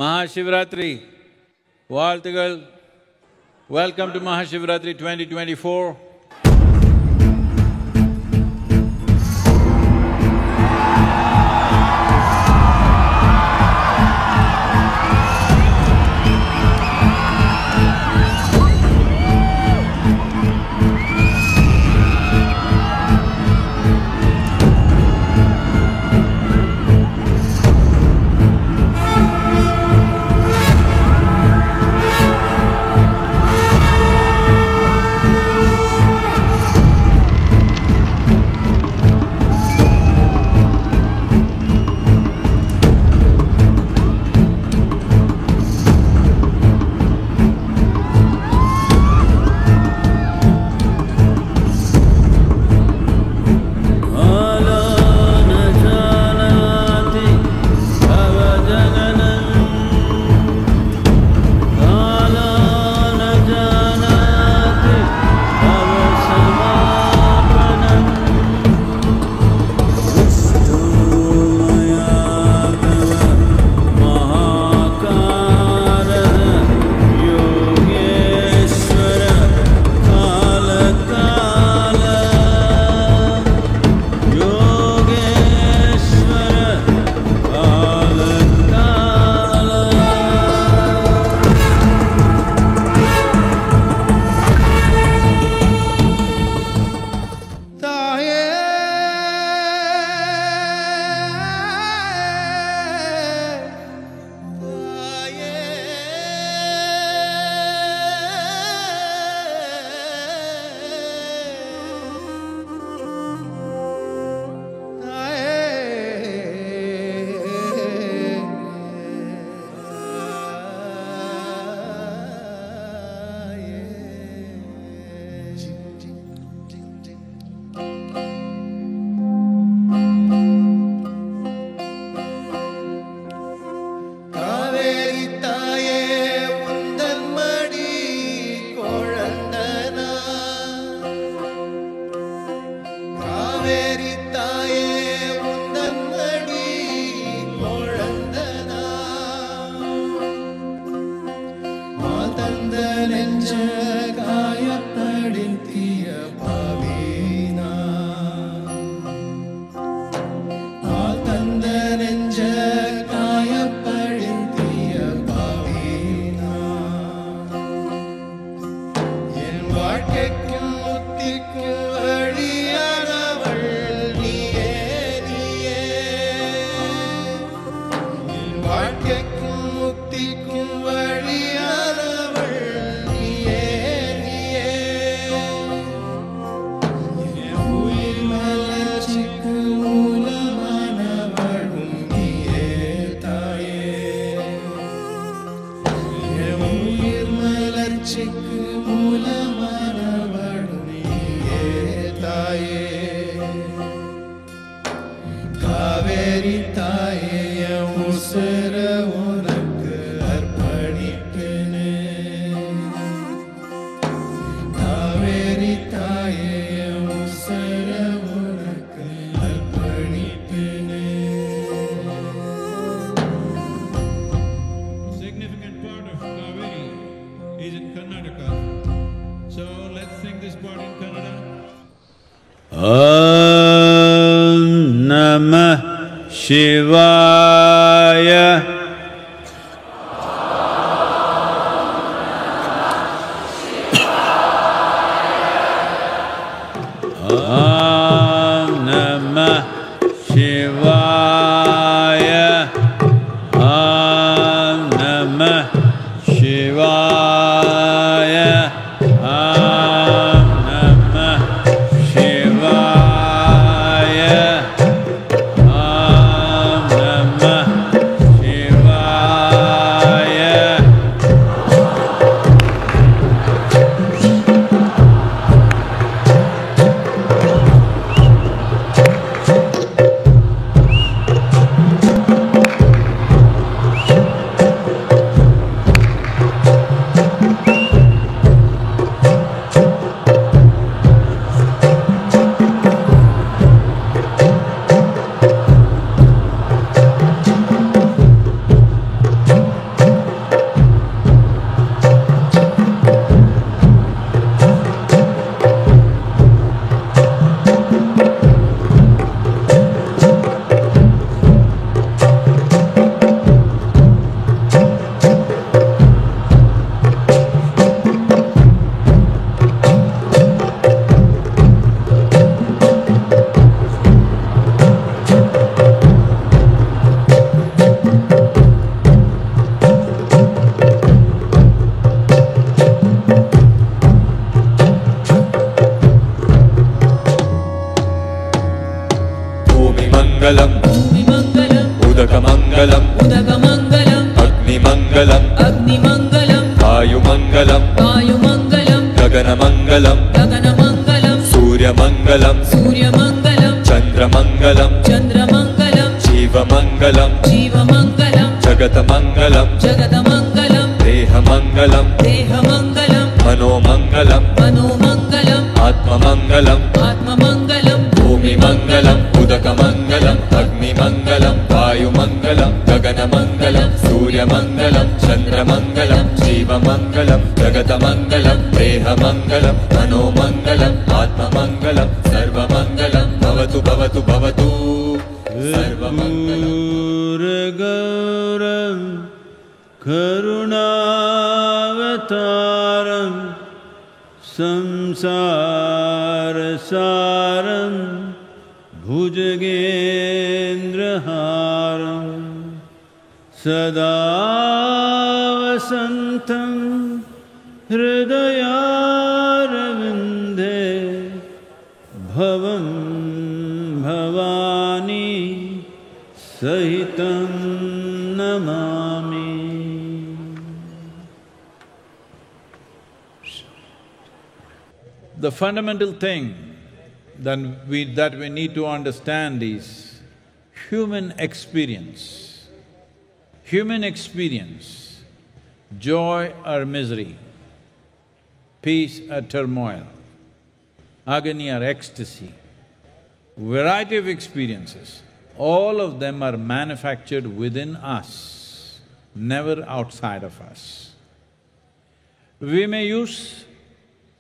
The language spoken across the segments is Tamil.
Mahashivratri, வாழ்த்துகள். Welcome to Mahashivratri 2024. Shivaya. Om Namah Shivaya. Om Namah Shivaya. Om Namah Shivaya. Om जीवमङ्गलं जीवमङ्गलं जगतमङ्गलं जगदमङ्गलं देहमङ्गलं देहमङ्गलं मनोमङ्गलं मनोमङ्गलं आत्ममङ्गलं आत्ममङ्गलं भूमिमङ्गलं उदकमङ्गलं अग्निमङ्गलं वायुमङ्गलं गगनमङ्गलं सूर्यमङ्गलं चन्द्रमङ्गलं जीवमङ्गलं जगतमङ्गलं देहमङ्गलं मनोमङ्गलं आत्ममङ्गलं सर्वमङ्गलं भवतु भवतु भवतु सर्वमङ्गलं गौरं करुणावतारं संसारसारं भुजगेन्द्रहारं सदा वसन्तं हृदयारविन्दे भवं भवानी सहितं Namami. The fundamental thing that we need to understand is human experience. Human experience, joy or misery, peace or turmoil, agony or ecstasy, variety of experiences, all of them are manufactured within us, never outside of us. We may use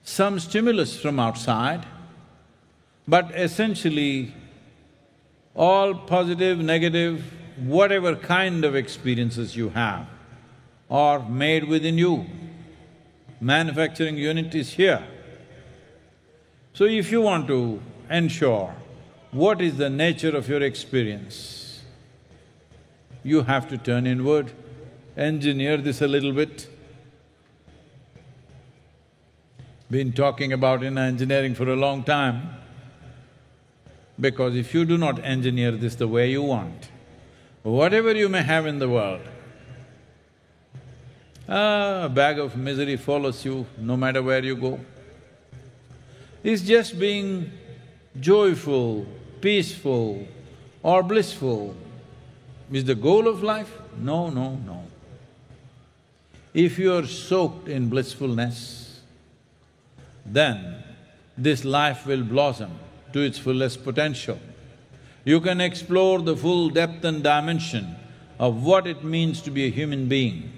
some stimulus from outside, but essentially all positive, negative, whatever kind of experiences you have are made within you. Manufacturing unit is here. So if you want to ensure what is the nature of your experience, you have to turn inward, engineer this a little bit. Been talking about in engineering for a long time, because if you do not engineer this the way you want, whatever you may have in the world, a bag of misery follows you no matter where you go. It's just being joyful, peaceful or blissful is the goal of life? No, no, no. If you are soaked in blissfulness, then this life will blossom to its fullest potential. You can explore the full depth and dimension of what it means to be a human being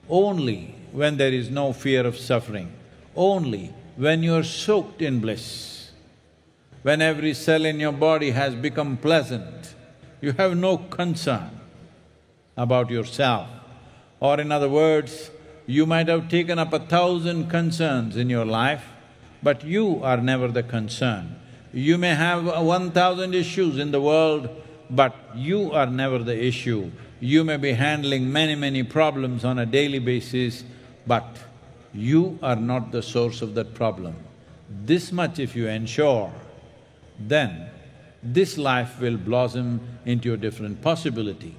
only when there is no fear of suffering, only when you are soaked in bliss. When every cell in your body has become pleasant, you have no concern about yourself. Or in other words, you might have taken up 1,000 concerns in your life, but you are never the concern. You may have 1,000 issues in the world, but you are never the issue. You may be handling many problems on a daily basis, but you are not the source of that problem. This much if you ensure, then this life will blossom into a different possibility.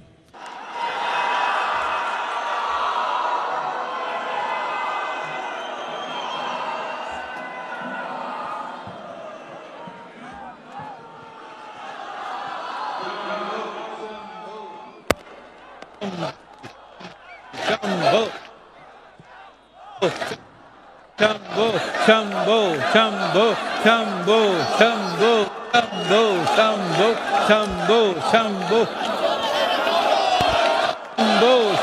Shambho, Shambho, Shambho, Shambho, Shambho, Shambho, Shambho, Shambho, Shambho,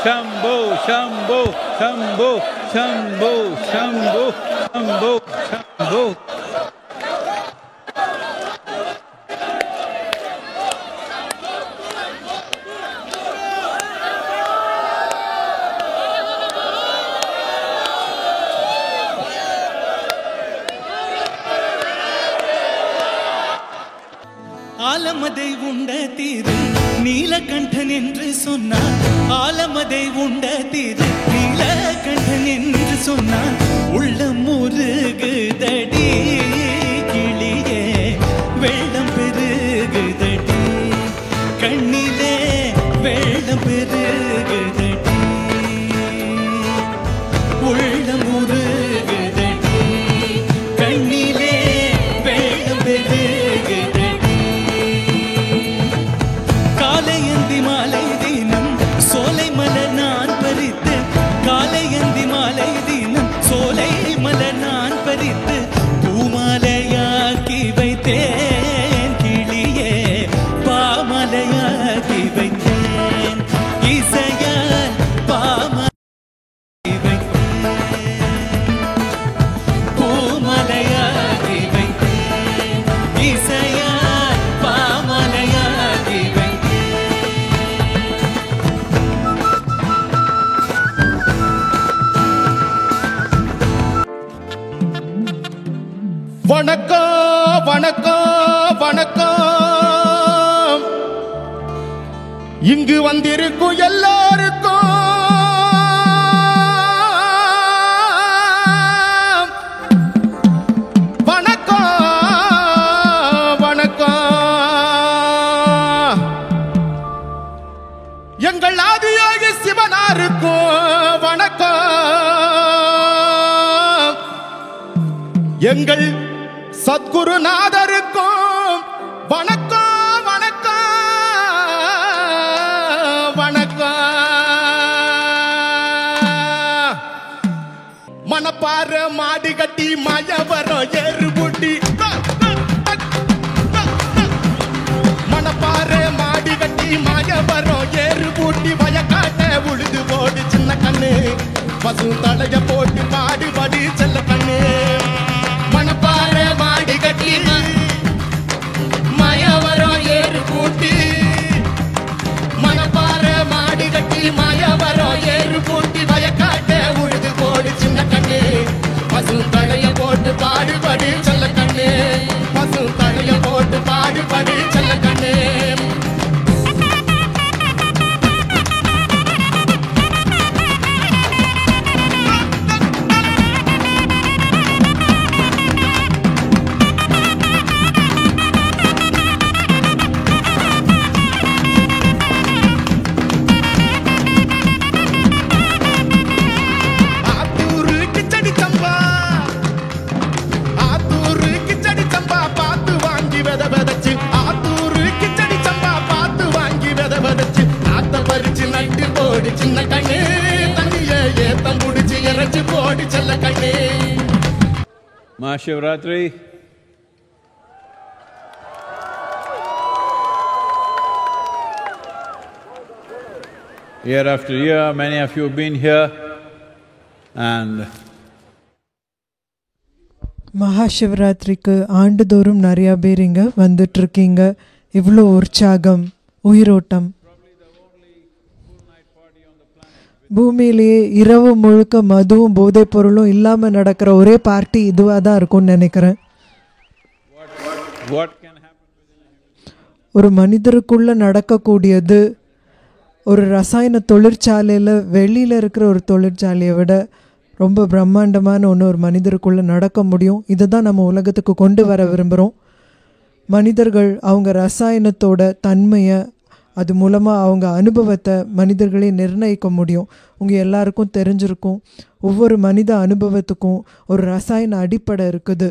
Shambho, Shambho, Shambho, Shambho, Shambho, Shambho, Shambho. ஆலமதை உண்ட திரு நீலகண்டன் என்று சொன்னார். ஆலமதை உண்ட திரு நீலகண்டன் என்று சொன்னார். உள்ளம் முருகுதடி கிளியே வெள்ளம் பெருகுதடி கண்ணிலே வெள்ளம் பெருகுதடி உள்ளம் முருகுதடி கண்ணிலே வெள்ளம் பெருகுதடி காலையந்தி மாலை இங்கு வந்திருக்கும் எல்லாருக்கும் வணக்கம் வணக்கம். எங்கள் ஆதியோகி சிவனாருக்கும் வணக்கம். எங்கள் சத்குருநாதருக்கும் வணக்கம் வணக்கம் வணக்கம். மணப்பாற மாடு கட்டி மயவரம் ஏறு பூட்டி மணப்பாற மாடு கட்டி மயவரம் ஏறு பூட்டி வயக்காட்ட உழுது போடு சின்ன கண்ணு பசு தலைய போட்டு பாடுபடி செல்ல கண்ணு. மணப்பாற மாடு கட்டி மயவரம் ஏறு பூட்டி மணப்பாற மாடு கட்டி மயவரம் ஏறு பூட்டி வயக்காட்ட உழுது போடு சின்ன கண்ணு பசு தலைய போட்டு பாடுபடி செல்ல கண்ணு பசு தலைய போட்டு பாடுபடி செல்ல கண்ணு. சின்ன கண்ணே தண்ணிய ஏத்தம் புடிச்சு இறச்சி போடி செல்ல கண்ணே. Mahashivratri. Year after year, many of you have been here and மகாசிவராத்திரிக்கு ஆண்டுதோறும் நிறையா பேர் இங்கே வந்துட்டுருக்கீங்க. இவ்வளோ உற்சாகம், உயிரோட்டம். பூமியிலேயே இரவு முழுக்க மதுவும் போதைப் பொருளும் இல்லாமல் நடக்கிற ஒரே பார்ட்டி இதுவாக தான் இருக்கும்னு நினைக்கிறேன். ஒரு மனிதருக்குள்ளே நடக்கக்கூடியது ஒரு ரசாயன தொழிற்சாலையில் வெளியில் இருக்கிற ஒரு தொழிற்சாலையை விட ரொம்ப பிரம்மாண்டமான ஒன்று ஒரு மனிதருக்குள்ளே நடக்க முடியும். இதை தான் நம்ம உலகத்துக்கு கொண்டு வர விரும்புகிறோம். மனிதர்கள் அவங்க ரசாயனத்தோட தன்மையை, அது மூலமாக அவங்க அனுபவத்தை மனிதர்களே நிர்ணயிக்க முடியும். உங்கள் எல்லாருக்கும் தெரிஞ்சிருக்கும், ஒவ்வொரு மனித அனுபவத்துக்கும் ஒரு ரசாயன அடிப்படை இருக்குது.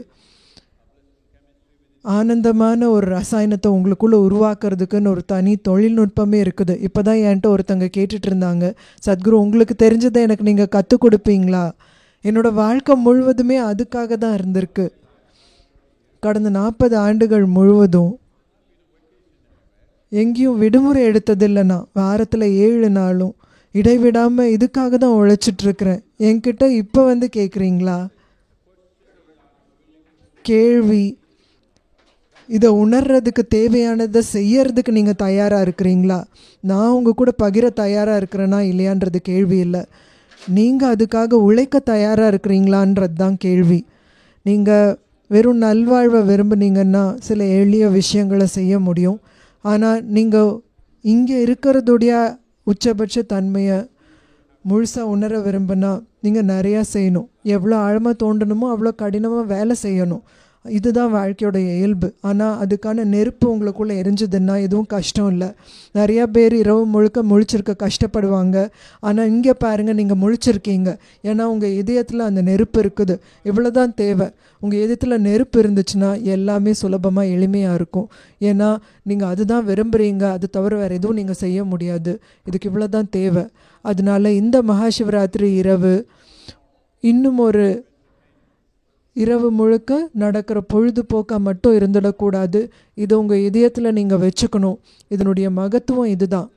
ஆனந்தமான ஒரு ரசாயனத்தை உங்களுக்குள்ளே உருவாக்குறதுக்குன்னு ஒரு தனி தொழில்நுட்பமே இருக்குது. இப்போ தான் என்கிட்ட ஒருத்தங்க கேட்டுட்டு இருந்தாங்க, சத்குரு உங்களுக்கு தெரிஞ்சதை எனக்கு நீங்கள் கற்றுக் கொடுப்பீங்களா? என்னோடய வாழ்க்கை முழுவதுமே அதுக்காக தான் இருந்திருக்கு. கடந்த 40 ஆண்டுகள் முழுவதும் எங்கேயும் விடுமுறை எடுத்ததில்லைண்ணா. வாரத்தில் 7 நாளும் இடைவிடாமல் இதுக்காக தான் உழைச்சிட்ருக்கிறேன். என்கிட்ட இப்போ வந்து கேட்குறீங்களா? கேள்வி, இதை உணர்றதுக்கு தேவையானதை செய்யறதுக்கு நீங்கள் தயாராக இருக்கிறீங்களா? நான் உங்கள் கூட பகிர தயாராக இருக்கிறேன்னா இல்லையான்றது கேள்வி இல்லை. நீங்கள் அதுக்காக உழைக்க தயாராக இருக்கிறீங்களான்றது தான் கேள்வி. நீங்கள் வெறும் நல்வாழ்வை விரும்புனீங்கன்னா சில எளிய விஷயங்களை செய்ய முடியும். ஆனால் நீங்கள் இங்கே இருக்கிறதுடைய உச்சபட்ச தன்மையை முழுசாக உணர விரும்பினா நீங்கள் நிறையா செய்யணும். எவ்வளோ ஆழமாக தோண்டணுமோ அவ்வளோ கடினமாக வேலை செய்யணும். இதுதான் வாழ்க்கையோட இயல்பு. ஆனால் அதுக்கான நெருப்பு உங்களுக்குள்ளே எரிஞ்சதுன்னா எதுவும் கஷ்டம் இல்லை. நிறையா பேர் இரவு முழுக்க முழிச்சிருக்க கஷ்டப்படுவாங்க. ஆனால் இங்கே பாருங்கள், நீங்கள் முழிச்சிருக்கீங்க. ஏன்னா உங்கள் இதயத்தில் அந்த நெருப்பு இருக்குது. இவ்வளோ தான் தேவை. உங்கள் இதயத்தில் நெருப்பு இருந்துச்சுன்னா எல்லாமே சுலபமாக எளிமையாக இருக்கும். ஏன்னா நீங்கள் அதுதான் விரும்புகிறீங்க. அது தவிர வேறு எதுவும் நீங்கள் செய்ய முடியாது. இதுக்கு இவ்வளோ தான் தேவை. அதனால இந்த மகாசிவராத்திரி இரவு இன்னும் ஒரு இரவு முழுக்க நடக்கிற பொழுதுபோக்காக மட்டும் இருந்துடக்கூடாது. இது உங்கள் இதயத்தில் நீங்கள் வச்சுக்கணும். இதனுடைய மகத்துவம் இதுதான்.